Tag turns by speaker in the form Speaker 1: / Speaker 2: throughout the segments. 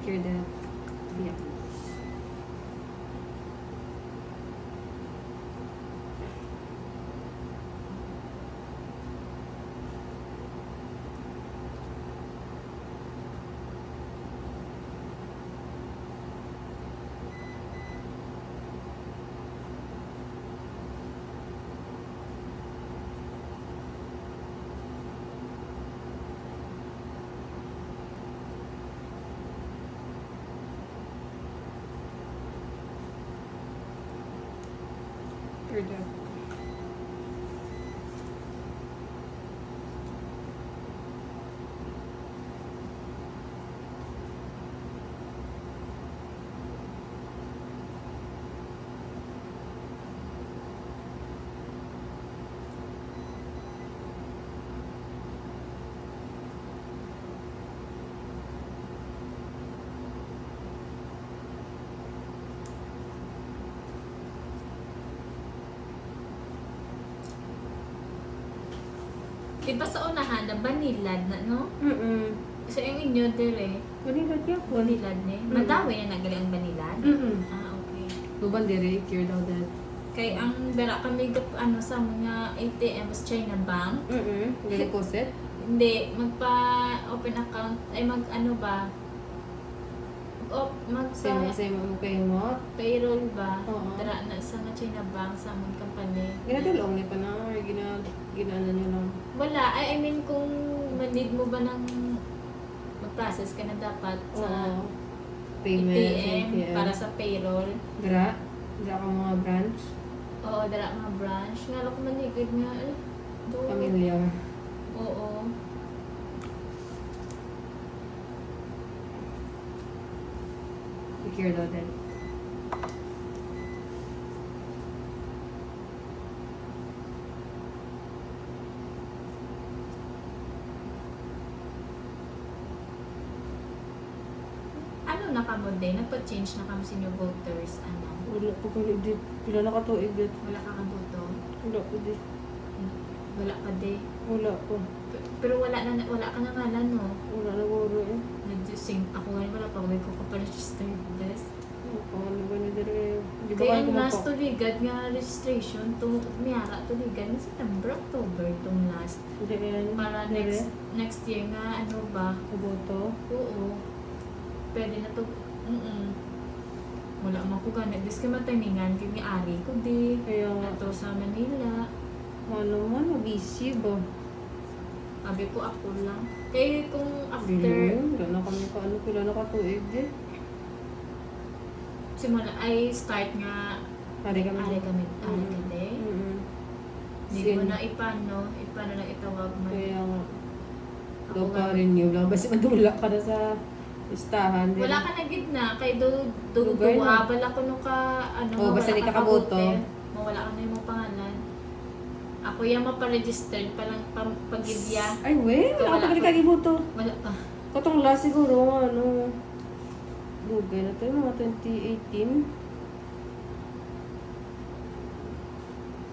Speaker 1: Cure that. Yeah. Cure that.
Speaker 2: Diba sa unahan, na banilad na, no? So, yung inyo, dire,
Speaker 1: Banilad niya po.
Speaker 2: banilad ni. Madawi na nagali ang banilad? Ah, okay.
Speaker 1: Luban dire, cure daw that.
Speaker 2: Kay ang dala kami, ano, sa mga ATM, sa China Bank,
Speaker 1: Deposit?
Speaker 2: hindi, magpa-open account, ay mag-ano ba?
Speaker 1: Same mo kayo mo?
Speaker 2: Payroll ba?
Speaker 1: Oo.
Speaker 2: Dala na sa mga China Bank, sa among company.
Speaker 1: Ginadulong niya pa na or ginano niyo lang?
Speaker 2: Wala, I mean, kung manid mo ba ng mag-process ka na dapat sa
Speaker 1: Oo. Payment,
Speaker 2: ATM para sa payroll.
Speaker 1: Dra ka mga branch?
Speaker 2: Oo, dala mga branch. Nga ko manigid nga. Do.
Speaker 1: Familiar.
Speaker 2: Oo.
Speaker 1: Cure daw din.
Speaker 2: Ano na kamo din? Nagpa-change na kamo sa inyo voters. Ano?
Speaker 1: Wala po kayo dit. Pila na katuig dit.
Speaker 2: Wala ka kang boto?
Speaker 1: Wala po dit.
Speaker 2: Wala pa din.
Speaker 1: Wala po.
Speaker 2: Pero wala ka na nga no?
Speaker 1: Wala na guro eh.
Speaker 2: Nag-sing. Ako nga wala pa. Huwag ko ka-registered this.
Speaker 1: Ano ba ni dire? Di ba
Speaker 2: Kaya
Speaker 1: kayo
Speaker 2: ang last
Speaker 1: kumapa?
Speaker 2: tuligad nga registration, miyara tuligad na September, October itong last.
Speaker 1: Hindi yan.
Speaker 2: Para next year nga, ano ba?
Speaker 1: Kaboto.
Speaker 2: Oo. Pwede na to. Wala man ko ganit. Dis ka matimingan kay ari ko di.
Speaker 1: Kaya nga.
Speaker 2: Ato sa Manila.
Speaker 1: Ano man, busy ba?
Speaker 2: Sabi ko ako lang. Kaya kung after
Speaker 1: Wala na kami ka ano. Pila na katuig dit.
Speaker 2: simula ay start nga
Speaker 1: Hari kami.
Speaker 2: ari kami kade. Hindi mo na ipano lang itawag man.
Speaker 1: Kaya nga.
Speaker 2: Ako
Speaker 1: Daw
Speaker 2: nga.
Speaker 1: pa rin yun lang. Basta madula ka na sa listahan. din.
Speaker 2: Wala ka na gitna kay
Speaker 1: Lugar
Speaker 2: duwa
Speaker 1: na.
Speaker 2: bala ko no ka ano
Speaker 1: Oh, basta
Speaker 2: wala
Speaker 1: di ka
Speaker 2: ka
Speaker 1: kaboto.
Speaker 2: kabote. Mawala ka na yung mga pangalan. Ako yung maparegistered palang pagidya.
Speaker 1: Ay, we. Wala ka pa rin kagibuto.
Speaker 2: Wala pa.
Speaker 1: Katong last siguro, ano. Lugay na to, mga 2018.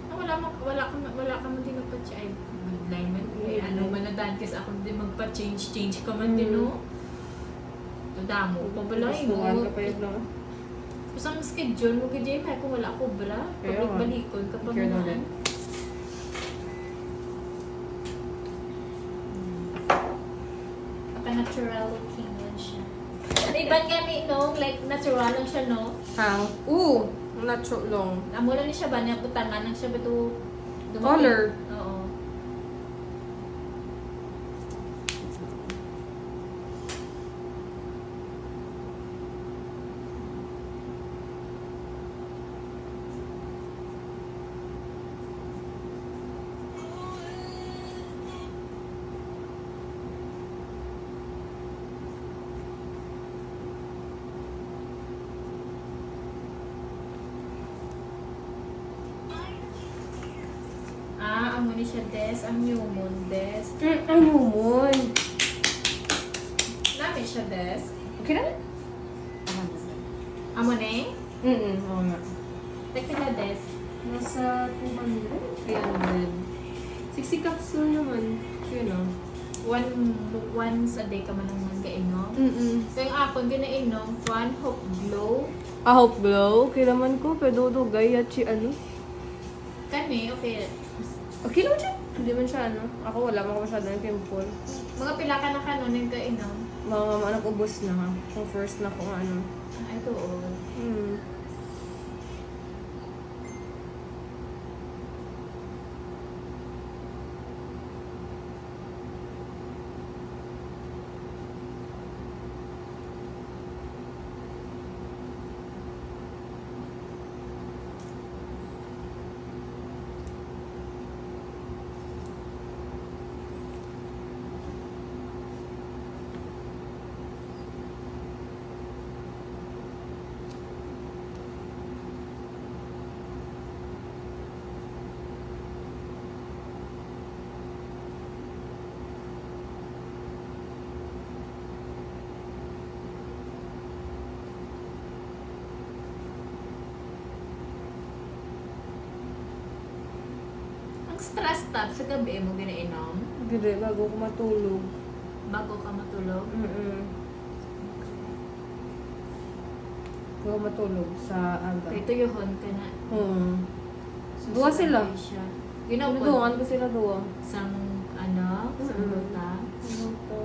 Speaker 2: Wala ka man din magpa-check. Good line man. Eh, ano man na dan kasi ako din magpa-change ka man din no. Damo pa bala eh.
Speaker 1: Gustuhan ka pa yun lang.
Speaker 2: Basta ang schedule mo kay Jay, kung wala ko bala.
Speaker 1: Kaya nga.
Speaker 2: Pabalik-balikon ka pa
Speaker 1: Kaya na
Speaker 2: man.
Speaker 1: din.
Speaker 2: Natural looking yan siya. Ano ibang gamit no? Like natural lang siya no?
Speaker 1: Hang? Not so long.
Speaker 2: Amo lang ni siya ba? Nabutangan lang siya ba ito?
Speaker 1: Color.
Speaker 2: Oo. Amo ni siya des, ang new moon des.
Speaker 1: Ano mo?
Speaker 2: Namin siya des.
Speaker 1: Okay na?
Speaker 2: Amo ni?
Speaker 1: Oo nga.
Speaker 2: Tekila des.
Speaker 1: Nasa 200. 300. 60 cups lang naman. Yun o.
Speaker 2: once a day ka man lang magkainom. So yung akong ginainom, one Hope Glow.
Speaker 1: Hope glow. Kailaman ko, pero dugay at si ano.
Speaker 2: Kani, okay.
Speaker 1: Okay lang siya. Hindi man siya ano. Ako wala man ako masyadong pimple.
Speaker 2: Mga pila ka na kanon yung kainom.
Speaker 1: Mga anak ubos na ha. Yung first na kung ano.
Speaker 2: Ay, ito oh. Ang stress tab sa gabi mo ginainom
Speaker 1: Gede, bago ko matulog.
Speaker 2: bago ka matulog.
Speaker 1: Bago ko matulog sa aga.
Speaker 2: Kaya tuyuhon ka na.
Speaker 1: Duwa sila.
Speaker 2: Ginawad
Speaker 1: Duwan ko sila duwa.
Speaker 2: sang ano, sa
Speaker 1: Mm-mm.
Speaker 2: ruta.
Speaker 1: Ano to?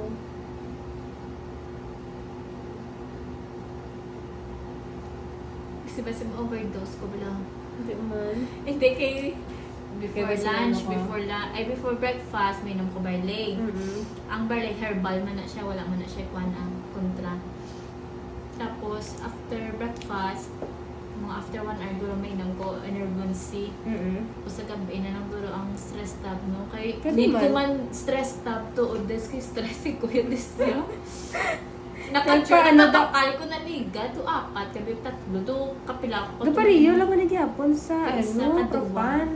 Speaker 2: Kasi basta overdose ko bilang.
Speaker 1: Hindi man.
Speaker 2: Hindi kay before
Speaker 1: Kaya basta
Speaker 2: lunch,
Speaker 1: ano ka?
Speaker 2: before breakfast, may ko barley.
Speaker 1: Mm-mm.
Speaker 2: Ang barley herbal man na siya, wala man na siya kuan ang kontra. Tapos after breakfast, mga after 1 hour duro may nang ko energon C. Tapos sa gabi na nang duro ang stress tab no. Kay
Speaker 1: Kadi
Speaker 2: need ko
Speaker 1: man.
Speaker 2: man stress tab to or des kay stress ko yun this year.
Speaker 1: Kaya
Speaker 2: Nakachura
Speaker 1: ano
Speaker 2: na
Speaker 1: ba-
Speaker 2: bakal ko na liga to apat kami tatlo to kapila ko.
Speaker 1: Gapariyo lang man gyapon sa
Speaker 2: Isa
Speaker 1: ano,
Speaker 2: ka duwa.
Speaker 1: propan.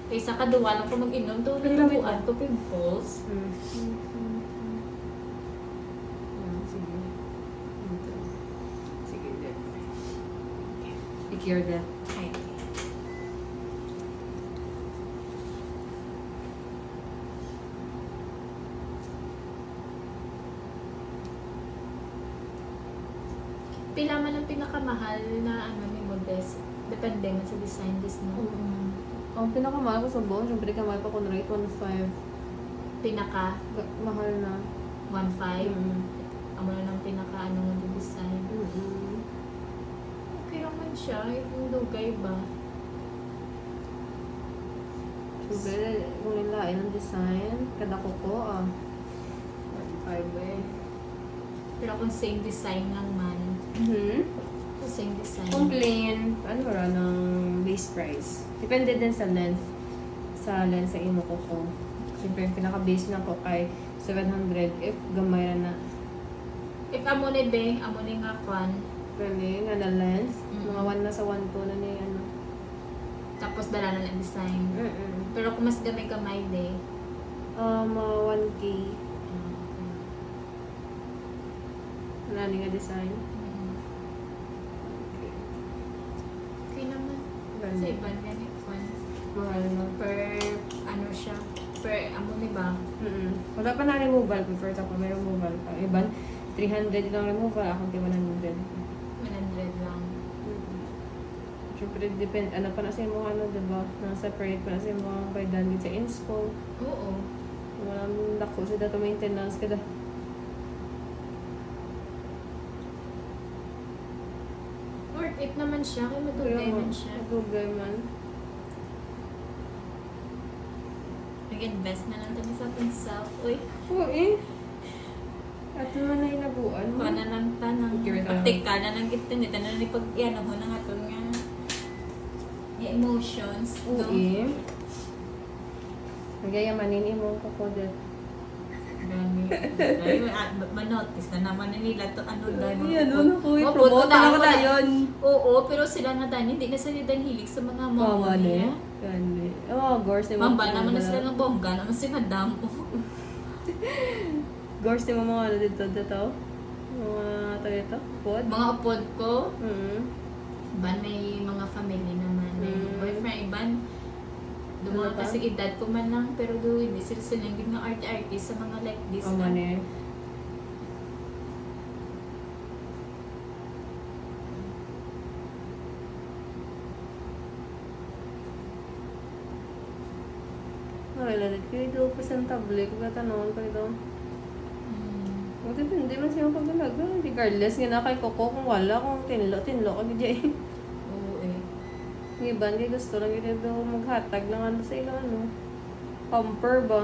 Speaker 2: Kaysa kaduwa lang ko mag-inom to
Speaker 1: Kailan
Speaker 2: natubuan ko pimples.
Speaker 1: Sige. Sige. I-cure that.
Speaker 2: Ay. Pila man ang pinakamahal na ano ni Modest. Depende man sa design this no.
Speaker 1: Ang pinakamahal ko sa buong, syempre kamahal pa ko na rate 1.5.
Speaker 2: Pinaka
Speaker 1: Mahal na.
Speaker 2: 1.5. Amo na ng pinaka ano nga yung design.
Speaker 1: Mm-mm.
Speaker 2: Okay naman siya, yung dugay ba?
Speaker 1: Syempre, kung nilain ang design, kada ko 1.5 eh.
Speaker 2: Pero kung same design lang man, kung same design.
Speaker 1: Kung plain, ano ra ng base price. Depende din sa length. Sa length sa imo ko ko. Siyempre, yung pinaka-base na ko kay 700 if gamay na na.
Speaker 2: If amo ni be, amo ni nga kwan,
Speaker 1: Pwede nga na length.
Speaker 2: Mm.
Speaker 1: Mga 1 na sa 1.2 na niya ano.
Speaker 2: tapos dala na lang design. Pero kung mas gamay-gamay de,
Speaker 1: Mga 1K. Wala nga design.
Speaker 2: okay naman. Sa
Speaker 1: Ganda.
Speaker 2: iban ganit kwan.
Speaker 1: Mahal na.
Speaker 2: Per, ano siya, per, amo ni ba?
Speaker 1: Wala pa na removal. Prefer ka pa may removal pa. Iban, 300 lang removal. Akong 100.
Speaker 2: 100 lang.
Speaker 1: Siyempre, depend, ano pa na sa mga ano, diba? Nang-separate pa na sa mga kaidan sa inspo.
Speaker 2: Oo.
Speaker 1: Walang lako sa data maintenance kada.
Speaker 2: Worth it naman siya, kaya matugay man siya.
Speaker 1: Matugay man.
Speaker 2: Nag-invest na lang kami sa ating self. Uy,
Speaker 1: Oo eh. At naman na inabuan.
Speaker 2: kuha na lang ta ng
Speaker 1: Okay,
Speaker 2: pagtik ka na ng gitin. Ito na ni pag yan ako na nga ito nga. Yung emotions.
Speaker 1: Oo
Speaker 2: no?
Speaker 1: eh. Nagyayamanin imong kakodet.
Speaker 2: Dami. Dahil manotice na naman na nila to ano dahil
Speaker 1: Ano ko
Speaker 2: Mapod-
Speaker 1: i-promote na ako
Speaker 2: mapod-
Speaker 1: na yun.
Speaker 2: Oo, pero sila nga dahil hindi na sila dahil hilig sa mga
Speaker 1: Mama
Speaker 2: mama
Speaker 1: ne.
Speaker 2: niya.
Speaker 1: Gani. Oh, Gors ni
Speaker 2: Mamba naman na sila ng bongga naman sila damo.
Speaker 1: Gors ni mga ano dito. Mga dito. Pod.
Speaker 2: Mga upod ko,
Speaker 1: Mm.
Speaker 2: iban may mga family naman. May
Speaker 1: Mm.
Speaker 2: boyfriend, iban Dumaan
Speaker 1: Ano ba?
Speaker 2: kasi edad ko man lang, pero do hindi sila silang nga arte-artist sa mga like this.
Speaker 1: Ang mani. Ay, lalit ko ito. Presentable. Kung katanungan ko ito. O, depende man siya pagdalaga. Regardless, nga na kay Coco kung wala. Kung tinlo ka gidya.
Speaker 2: Oo eh.
Speaker 1: Yung iba, hindi gusto lang ito maghatag ng ano sa ilo, ano. Pumper ba?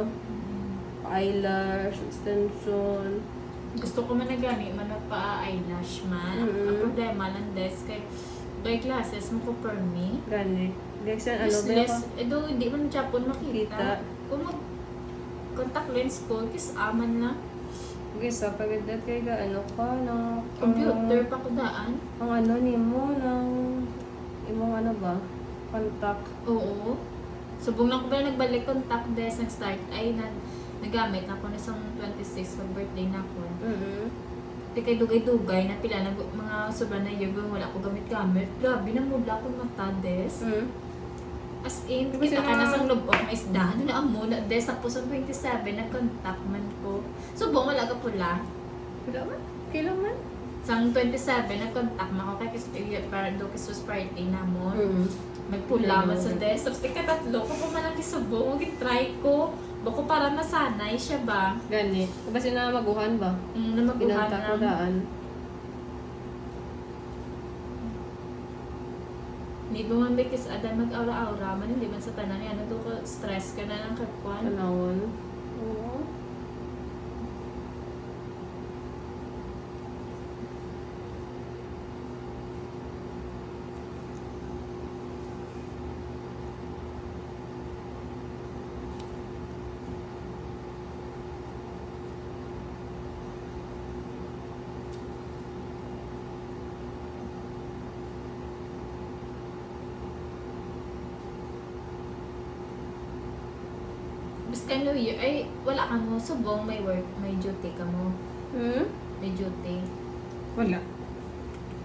Speaker 1: Eyelash, extension.
Speaker 2: Gusto ko man na gani, man na pa eyelash man. Ang problema lang des, kay by glasses mo ko per me.
Speaker 1: Gani. Direction, ano ba
Speaker 2: Useless.
Speaker 1: ka?
Speaker 2: Eh do, hindi man Japon
Speaker 1: Kita.
Speaker 2: makita. Kung mag contact lens ko, kis aman na.
Speaker 1: Okay, so pagdadat kay ga, ano ka, ng...
Speaker 2: Computer pa ko daan.
Speaker 1: Ang ano ni mo, ng... Imong ano ba? Contact.
Speaker 2: Oo. Subong lang ko ba nagbalik contact des, nag-start, ay nagamit ako na isang 26 pag birthday na ako. Di kay dugay-dugay na pila na mga sobrang na year wala ko gamit-gamit. Grabe na mula ko mata des. As in,
Speaker 1: Diba
Speaker 2: kita ka
Speaker 1: sila-
Speaker 2: na sa loob of my isda. Ano na ang muna des, tapos ang 27 na contact man ko. Subong wala ka pula.
Speaker 1: Wala man? Kailan man?
Speaker 2: Sang 27 na contact man ako kay para do kisus party na mo. Magpula man sa des. Tapos ikatatlo ko pa man lang isubong, mag-try ko. Bako para nasanay siya ba?
Speaker 1: Gani. Kasi na maguhan ba?
Speaker 2: Na maguhan
Speaker 1: Pinanta ko
Speaker 2: na.
Speaker 1: daan.
Speaker 2: Hindi ba man bikis adan mag-aura-aura man, hindi man sa tanan yan. Ano ko, stress ka na ng kakwan.
Speaker 1: Tanawon. Oo.
Speaker 2: Biskan New Year, ay wala ka mo, subong may work, may duty ka mo. May duty.
Speaker 1: Wala.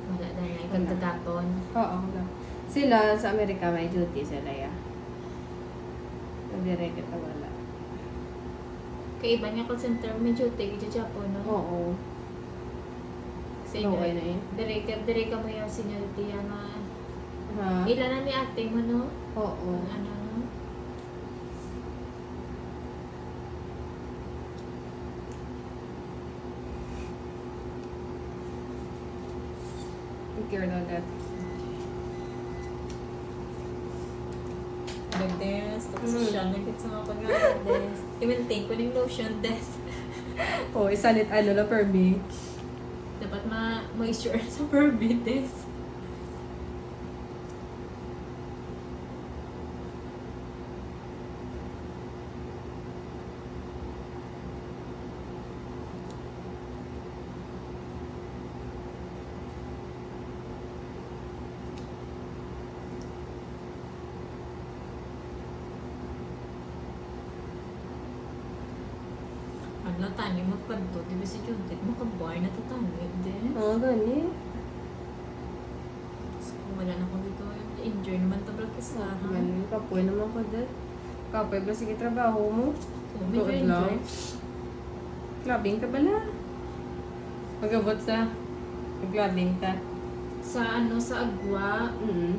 Speaker 2: Wala na yan, ikagdagaton.
Speaker 1: Oo, wala. Sila sa Amerika may duty sila ya. Nagdirect kita wala.
Speaker 2: Kaya iba niya call center, may duty, kaya Japon, no?
Speaker 1: Oo.
Speaker 2: Kasi
Speaker 1: Okay na yun.
Speaker 2: dire ka mo yung seniority yan na.
Speaker 1: Ha?
Speaker 2: Ilan na ni ate mo, no?
Speaker 1: Oo.
Speaker 2: Ano, no?
Speaker 1: Care na that.
Speaker 2: Nag-des, tapos siya, nag-hit sa mga pag des. I-maintain ko ng lotion, des.
Speaker 1: Oo, isalit ano na per me.
Speaker 2: Dapat ma-moisture sa permit, des. Ano, tani mo pa to, di ba si Judith, makabar na to tani, des.
Speaker 1: Oo, gani.
Speaker 2: So, kung wala na akong dito, enjoy naman to vlog isa, ha?
Speaker 1: Gani, kapoy naman ko dad. Kapoy ba sige trabaho mo?
Speaker 2: Oh, medyo
Speaker 1: Tuod
Speaker 2: enjoy.
Speaker 1: lang. Clubbing ka bala. Pagabot sa clubbing ka.
Speaker 2: Sa ano, sa agwa,
Speaker 1: Mm.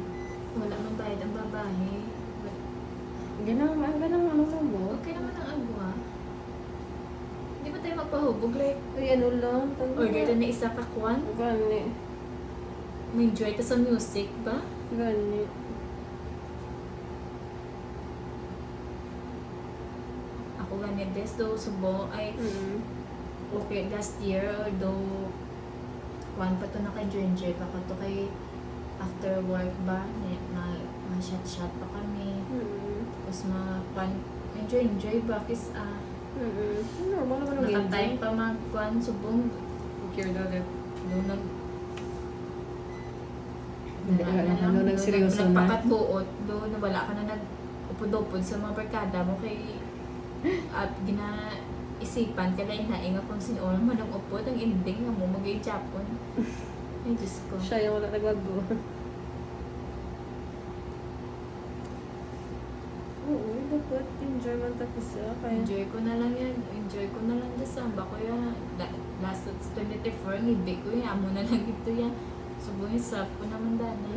Speaker 2: wala man bayad ang babae.
Speaker 1: Ganang ano sa mo?
Speaker 2: Okay naman ang agwa. Hindi ba tayo magpahubog, like,
Speaker 1: Ay, ano lang.
Speaker 2: order na isa ka kwan?
Speaker 1: Gani.
Speaker 2: May enjoy ka sa music ba?
Speaker 1: Gani.
Speaker 2: Ako ganit des, though subo, ay okay last year, although kwan pa to na kay enjoy pa ko to kay after work ba, ma-shot pa kami. Tapos kwan, enjoy ba, kiss
Speaker 1: Normal naman ang
Speaker 2: nakatime pa mag-kwan, subong,
Speaker 1: Care daw that.
Speaker 2: doon
Speaker 1: nagseryoso na.
Speaker 2: nagpakatbuot, doon wala ka na nag-upod-upod sa mga barkada mo kay at ginaisipan ka lang nainga kung sino mo nang upod ang ending nga mo mag-i-Japon. Ay, Diyos ko.
Speaker 1: Siya yung wala nagbago. Oo, dapat enjoy man tapos kaya.
Speaker 2: Enjoy ko na lang yan. Enjoy ko na lang sa bako yan. Last 24, ngibig ko yan. Amo na lang ito yan. Subuhin sa ko naman dana.